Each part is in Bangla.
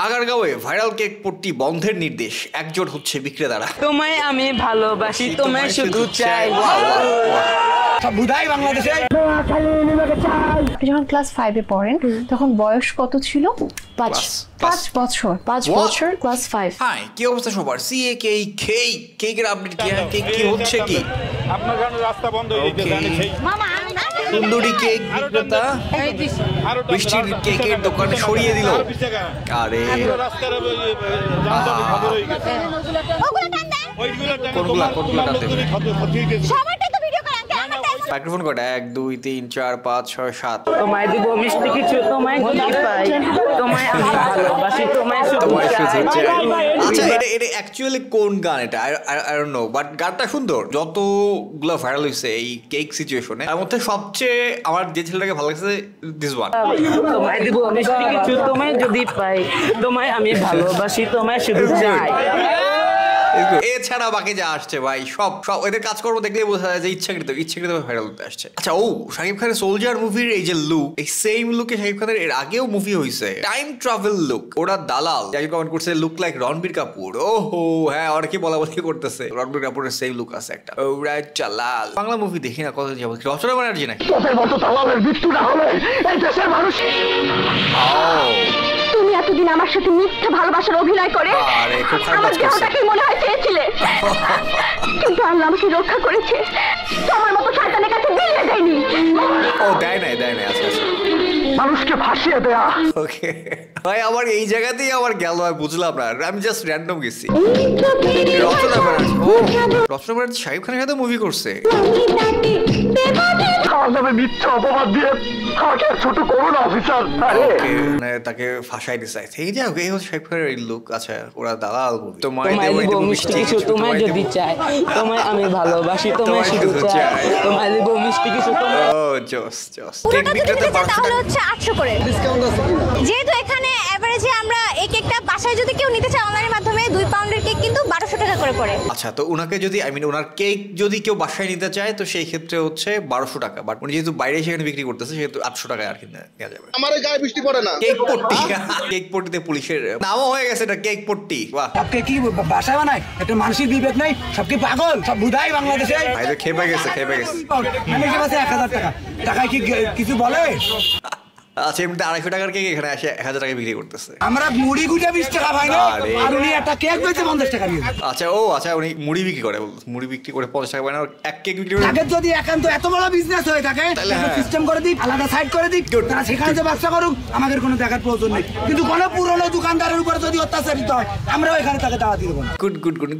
আগারগাঁওয়ে ভাইরাল কেক পট্টি বন্ধের নির্দেশ, একজোট হচ্ছে বিক্রেতারা। তোমায় আমি ভালোবাসি, তোমায় শুধু চাই। সব বুধাই বাংলাদেশে। যখন ক্লাস 5 এ পড়েন তখন বয়স কত ছিল? 5 বছর। 5 বছর ক্লাস 5। হাই, কি অবস্থা সবার? সিএ কেকের আপডেট কি হচ্ছে কি? আপনার কারণে রাস্তা বন্ধ হয়ে গেছে জানেন সেই মামা সুন্দরী কেক বিক্রেতা বৃষ্টির কেকের দোকান সরিয়ে দিল। আরে রাস্তার জামদানি খবর হয়ে গেছে ওগুলো টান দেন। কোনগুলা টানতে হবে? সবারটা তো ভিডিও করেন কে আমারটা মাইক্রোফোন কটা? 1 2 3 4 5 6 7। তোমায় দিব মিষ্টি কিছু, তোমায় যদি পাই, তোমায় আমি ভালোবাসি, তোমায় শুধু চাই। আচ্ছা, এটা অ্যাকচুয়ালি কোন গান? এটা আই ডোন্ট নো, বাট গানটা সুন্দর। যতগুলো ভাইরাল হয়েছে এই কেক সিচুয়েশনে, তার মধ্যে সবচেয়ে আমার যে ছেলেটাকে ভালো লাগছে দিস ওয়ান। তোমায় দিব মিষ্টি কিছু, তোমায় যদি পাই, তোমায় আমি ভালোবাসি, তোমায় শুধু চাই। এছাড়া বাকি যা আসছে ভাই সব এদের কাজকর্ম দেখলেই বোঝা যায় যে ইচ্ছাকৃত ভাইরাল হতে আসছে। আচ্ছা, শাকিব খানের সোলজার মুভির এই যে লুক, এই সেম লুকে শাকিব খানের এর আগেও মুভি হয়েছে টাইম ট্রাভেল লুক। ওরা দালাল যাকে কমেন্ট করছে লুক লাইক রণবীর কাপুর। ওহো হ্যাঁ, অনেকে বলা করতেছে রণবীর কাপুরের সেম লুক আছে একটা। ওরা চালাল। বাংলা মুভি দেখি না কত যাবো। রচনা ব্যানার্জি নাকি? তুমি এতদিন আমার সাথে মিথ্যা ভালোবাসার অভিনয় করে আমার দেহটাকে মনে হয় চেয়েছিলে, কিন্তু আল্লাহ আমাকে রক্ষা করেছে। তোমার মতো শয়তানের কাছে বিলিয়ে দেয়নি। ও দেয় নাই। আচ্ছা মানুষকে ভাসিয়ে দেয়া। ওকে ভাই, আমার এই জায়গাতেই আমার গেল, বুঝলাম না, আমি জাস্ট র্যান্ডম গেছি। রচনা ব্যানার্জি শাকিব খানের সাথে মুভি করছে। আমার নামে মিথ্যা অপবাদ দিয়ে আমাকে ছোট করো না অফিসার। তাকে ফাঁসাই দিছে। এই যে এই হচ্ছে শাকিব খানের এই লুক। আচ্ছা, ওরা দালাল মুভি। তোমায় দিব মিষ্টি কিছু, তোমায় যদি চাই, তোমায় আমি ভালোবাসি, তোমায় শুধু চাই। তোমায় দিব মিষ্টি কিছু, ও জোস কেক বিক্রেতা তাহলে হচ্ছে 800 করে ডিসকাউন্ট আছে কিনা? যেহেতু এখানে এভারেজে আমরা এই কেকটা বাসায় যদি কেউ নিতে চায় অনলাইনের মাধ্যমে 2 পাউন্ডের কেক কিন্তু 1200 টাকা করে পড়ে। আচ্ছা, তো উনাকে যদি ওনার কেক যদি কেউ বাসায় নিতে চায় তো সেই ক্ষেত্রে হচ্ছে 1200 টাকা, বাট উনি যেহেতু বাইরে সেখানে বিক্রি করতেছে সেহেতু 800 টাকায় আর কিনা নেওয়া যাবে। আমার গায়ে বৃষ্টি পড়ে না। কেক পট্টিতে পুলিশের নামও হয়ে গেছে, এটা কেক পট্টি। বাহ, সবকে কি বাসা বানায়? একটা মানসিক বিবেক নাই? সব কি পাগল? সব বুধাই বাংলাদেশে। ভাই তো খেপে গেছে। আমি কি বাসে 1000 টাকা টাকায় কি কিছু বলে? আচ্ছা, এমনিতে 250 টাকার কেক এখানে আসে 1000 টাকা বিক্রি করতেছে। আমরা মুড়ি গুটা 20 টাকা ভাই না, আর উনি একটা কেক বেচে 50 টাকা দিয়ে। আচ্ছা, উনি মুড়ি বিক্রি করে 50 টাকা পায় না, এক কেক বিক্রি করে। আগে যদি একান্ত এত বড় বিজনেস হয়ে থাকে তাহলে সিস্টেম করে দিই, আলাদা সাইড করে দিই, তারা সেখানে যে ব্যবসা করুক, আমাদের কোনো দেখার প্রয়োজন নেই। কিন্তু কোনো পুরনো দোকানদারের উপরে যদি অত্যাচারিত হয় আমরাও এখানে তাকে দাওয়া দিব না।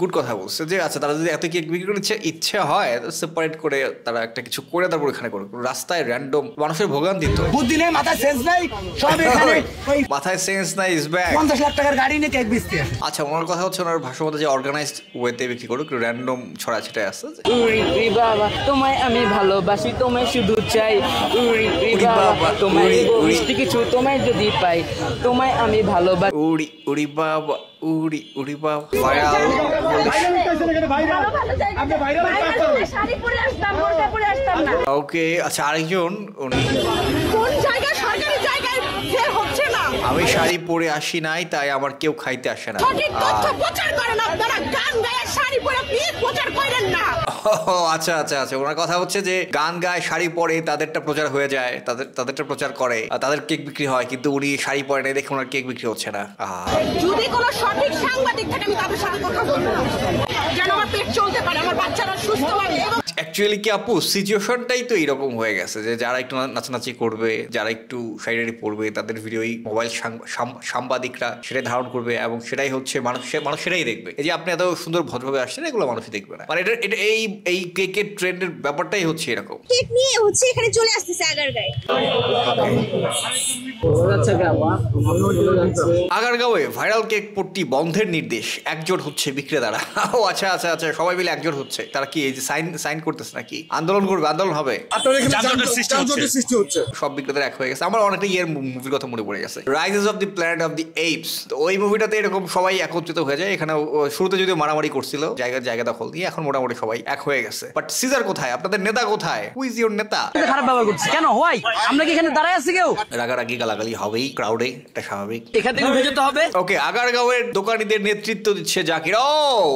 গুড কথা বলছে যে আচ্ছা, তারা যদি এত কেক বিক্রি করে ইচ্ছে হয় সেপারেট করে তারা একটা কিছু করে তারপর এখানে করুক। রাস্তায় র্যান্ডম মানুষের ভোগান্তি তো বুদ্ধি নেই, মাথায় সেন্স নাই, সব এখানে ওই মাথায় সেন্স নাই ইজ ব্যাক। 50 লাখ টাকার গাড়ি নিয়ে কেক বেচতে আসে। আচ্ছা, ওনার কথা হচ্ছে ওনার ভাষামতে যে অর্গানাইজড ওয়েতে বিক্রি করুক, র্যান্ডম ছড়াছিটায় আছে। উরি বাবা, তোমায় আমি ভালোবাসি, তোমায় শুধু চাই। উরি বাবা, তোমায় দিব মিষ্টি কিছু, তোমায় যদি পাই, তোমায় আমি ভালোবাসি। উরি বাবা, উরি বাবা। ওকে, আচ্ছা, আরেকজন আমি শাড়ি পরে আসি নাই তাই আমার কেউ খাইতে আসে না। আচ্ছা, ওনার কথা হচ্ছে যে গান গায়, শাড়ি পরে, তাদেরটা প্রচার হয়ে যায়, তাদেরটা প্রচার করে, তাদের কেক বিক্রি হয়, কিন্তু উনি শাড়ি পরে নাই দেখে ওনার কেক বিক্রি হচ্ছে না। যদি কোনো সঠিক সাংবাদিক থাকে আমি তাদের সাথে কথা বলবো, যেন আমার পেট চলতে পারে, আমার বাচ্চারা সুস্থ হয়। অ্যাকচুয়ালি কি আপু, সিচুয়েশনটাই তো এইরকম হয়ে গেছে যে যারা একটু নাচানাচি করবে, যারা একটু শাড়ি পরবে, তাদের ভিডিওই মোবাইল সাংবাদিকরা সেটাই ধারণ করবে এবং সেটাই হচ্ছে মানুষ সেটাই দেখবে। এই যে আপনি এত সুন্দর ভদ্রভাবে আসছেন, এগুলো মানুষই দেখবে না। মানে এটা এই কেকের ট্রেন্ডের ব্যাপারটাই হচ্ছে এরকম। কেক নিয়ে হচ্ছে এখানে চলে আসতেছে আগারগাঁয়ে। আগারগাঁওয়ে ভাইরাল কেক পট্টি বন্ধের নির্দেশ, একজোট হচ্ছে বিক্রেতারা। ও আচ্ছা, সবাই মিলে একজোট হচ্ছে। তারা কি এই যে সাইন করতেছে নাকি? আন্দোলন করবে, আন্দোলন হবে, সব বিক্রেতারা এক হয়ে গেছে। আমার অনেকটা ইয়ের মুভির কথা মনে পড়ে গেছে, rises of the planet of the apes. তো ওই মুভিটাতে এরকম সবাই একত্রিত হয়ে যায়। এখানে শুরুতে যদিও মারামারি করছিল জায়গা দখল দিয়ে, এখন মোটামুটি সবাই এক হয়ে গেছে। বাট সিজার কোথায়? আপনাদের নেতা কোথায়? হু ইজ ইওর নেতা? খারাপ ব্যবহার করছিস কেন? হোয়াই আমরা কি এখানে দাঁড়ায় আছি? কেউ রাগারাগি গালাগালি হবেই ক্রাউডে, এটা স্বাভাবিক। এখান থেকে উঠে যেতে হবে। ওকে, আগারগাঁওয়ের দোকানীদের নেতৃত্ব দিচ্ছে জাকির। ও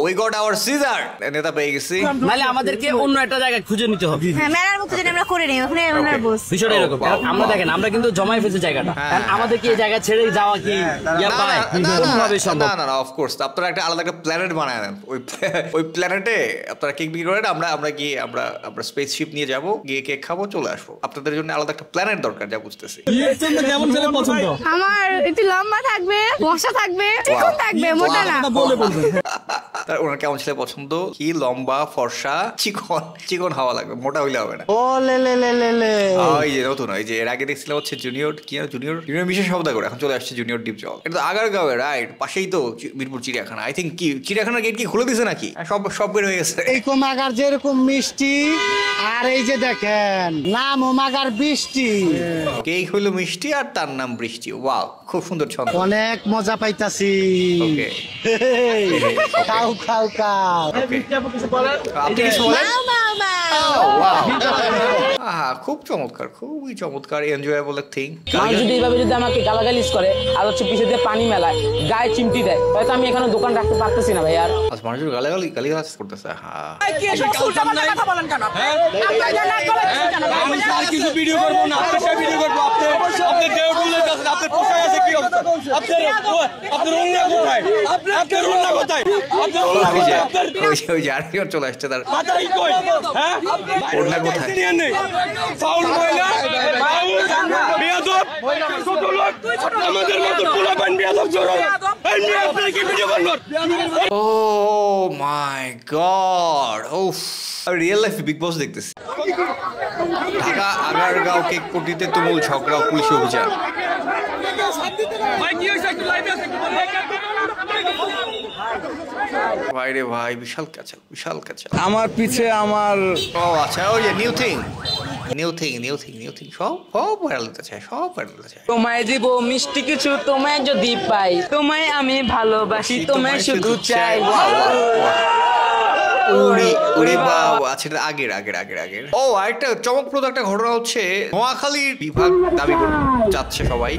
উই গট আওয়ার সিজার, নেতা পেয়ে গেছি। নাহলে আমাদেরকে অন্য একটা জায়গায় খুঁজে নিতে হবে। হ্যাঁ, মেলার মতো যেন আমরা করে নেই, ওখানে ওনার বস। বিষয়টা এরকম, আমরা দেখেন আমরা কিন্তু জমাই ফেলছি জায়গাটা, কারণ আমাদের কি এই জায়গা ছেড়ে যাওয়া কি কোনোভাবে সম্ভব না? অফ কোর্স আপনারা একটা আলাদা একটা প্ল্যানেট বানায় নেন। ওই প্ল্যানেটে আপনারা কেক বিক্রি করেন, আমরা গিয়ে আমরা স্পেসশিপ নিয়ে যাবো, গিয়ে কেক খাবো, চলে আসবো। আপনাদের জন্য আলাদা একটা প্ল্যানেট দরকার, যা বুঝতেছি। কেমন ছেলে পছন্দ? আমার একটু লম্বা থাকবে, মশা থাকবে, চিকন থাকবে, মোটা না। তার ওনার কেমন ছেলে পছন্দ? কি লম্বা, ফর্সা, চিকন হওয়া লাগবে, মোটা হইলে হবে না। ও লে লে লে লে লে, ওই যে নতুন, ওই যে এর আগে দেখছিলাম হচ্ছে জুনিয়র বিশেষ শব্দ করে, এখন চলে আসছে জুনিয়র ডিপ জল। এটা তো আগারগাঁও, রাইট? পাশেই তো মিরপুর চিড়িয়াখানা। আই থিঙ্ক কি চিড়িয়াখানার গেট কি খুলে দিছে নাকি? সব বের হয়ে গেছে। এই মাগার যেরকম মিষ্টি, আর এই যে দেখেন নাম ও মাগার বৃষ্টি। কেক হইলো মিষ্টি আর তার নাম বৃষ্টি। ওয়াও, খুব সুন্দর ছন্দ। অনেক মজা পাইতাছি। ওকে, খাও খাও খাও। আপনি কিছু বলেন? খুব চমৎকার, খুবই চমৎকার, এনজয়েবল থিং। যদি এইভাবে যদি আমাকে গালাগালিজ করে আর হচ্ছে পিছে দিয়ে পানি মেলায়, গায়ে চিমটি দেয়, হয়তো আমি এখানে দোকান রাখতে পারতেছি না ভাই। আর মানুষের গালাগালি করতেছে। হ্যাঁ, কথা বলেন কেন? আমি আর কিছু ভিডিও করবো না, আপনার সাথে ভিডিও করবো। আপনি দেওয়ার কাছে আপনার পোশাক আছে কি অবস্থা? আপনার অন্য কোথায়? আপনার অন্য কোথায়? ওই যে আরেকজন চলে আসছে, তার মাথায় কই? হ্যাঁ, অন্য কোথায়? ফাউল মহিলা, বেয়াদব, ছোট লোক, আমাদের মতো পোলাপান বেয়াদব জোর। আপনি কি ভিডিও করবেন? ও মাই গড, ওফ, রিয়েল লাইফ বিগ বস দেখতেছি। ঢাকা আগারগাঁও কেক পট্টিতে তুমুল ঝগড়া, পুলিশ অভিযান। ভাই রে ভাই, বিশাল কাছে। আমার পিছে আমার ও আচ্ছা, ওই যে নিউ থিং সব ভাইরাল হতে চায়। তোমায় দিব মিষ্টি কিছু, তোমায় যদি পাই, তোমায় আমি ভালোবাসি, তোমায় শুধু চাই। আচ্ছা, আগের ও আরেকটা চমকপ্রদ একটা ঘটনা হচ্ছে, নোয়াখালীর বিভাগ দাবি যাচ্ছে সবাই।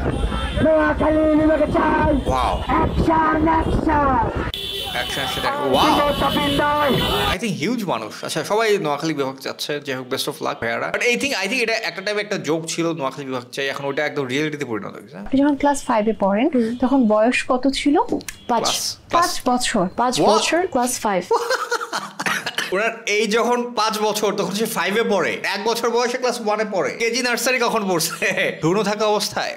আই থিঙ্ক হিউজ মানুষ। আচ্ছা, সবাই নোয়াখালী বিভাগ যাচ্ছে, যাই হোক, বেস্ট অফ লাক ভাইয়ারা। বাট আই থিঙ্ক এটা একটা টাইমে একটা জোক ছিল, নোয়াখালী বিভাগ চাই, এখন ওটা একদম রিয়েলিটিতে পরিণত হয়েছে। আপনি যখন ক্লাস 5 এ পড়েন তখন বয়স কত ছিল? 5 বছর ক্লাস 5। ওনার এই যখন 5 বছর, তখন সে 5 এ পড়ে। 1 বছর বয়সে ক্লাস 1 এ পড়ে। কেজি নার্সারি কখন পড়ছে? ঢুনো থাকা অবস্থায়।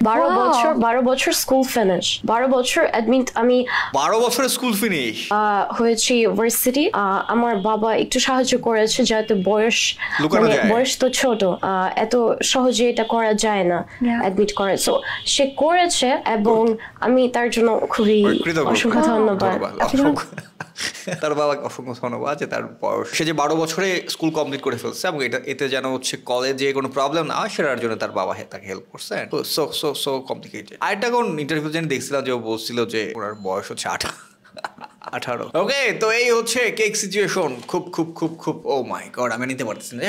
12 বছর স্কুল ফিনিশ। 12 বছর অ্যাডমিট। আমি 12 বছরের স্কুল ফিনিশ হয়েছে ইউনিভার্সিটি। আমার বাবা একটু সাহায্য করেছে, যাতে বয়স তো ছোট, এত সহজে এটা করা যায় না, অ্যাডমিট করে। সো সে করেছে এবং আমি তার জন্য খুবই অসংখ্য ধন্যবাদ। তার বাবাকে অসংখ্য ধন্যবাদ যে তার বয়স, সে যে 12 বছরে স্কুল কমপ্লিট করে ফেলছে, এবং এতে যেন হচ্ছে কলেজে কোনো প্রবলেম না হয় সেটার জন্য তার বাবা তাকে হেল্প করছে। So complicated. আরেকটা কোন ইন্টারভিউ জানি দেখছিলাম যে ও বলছিল যে ওনার বয়স হচ্ছে 18। ওকে, তো এই হচ্ছে কেক সিচুয়েশন। খুব ও মাই গড, আমি নিতে পারতেছি না।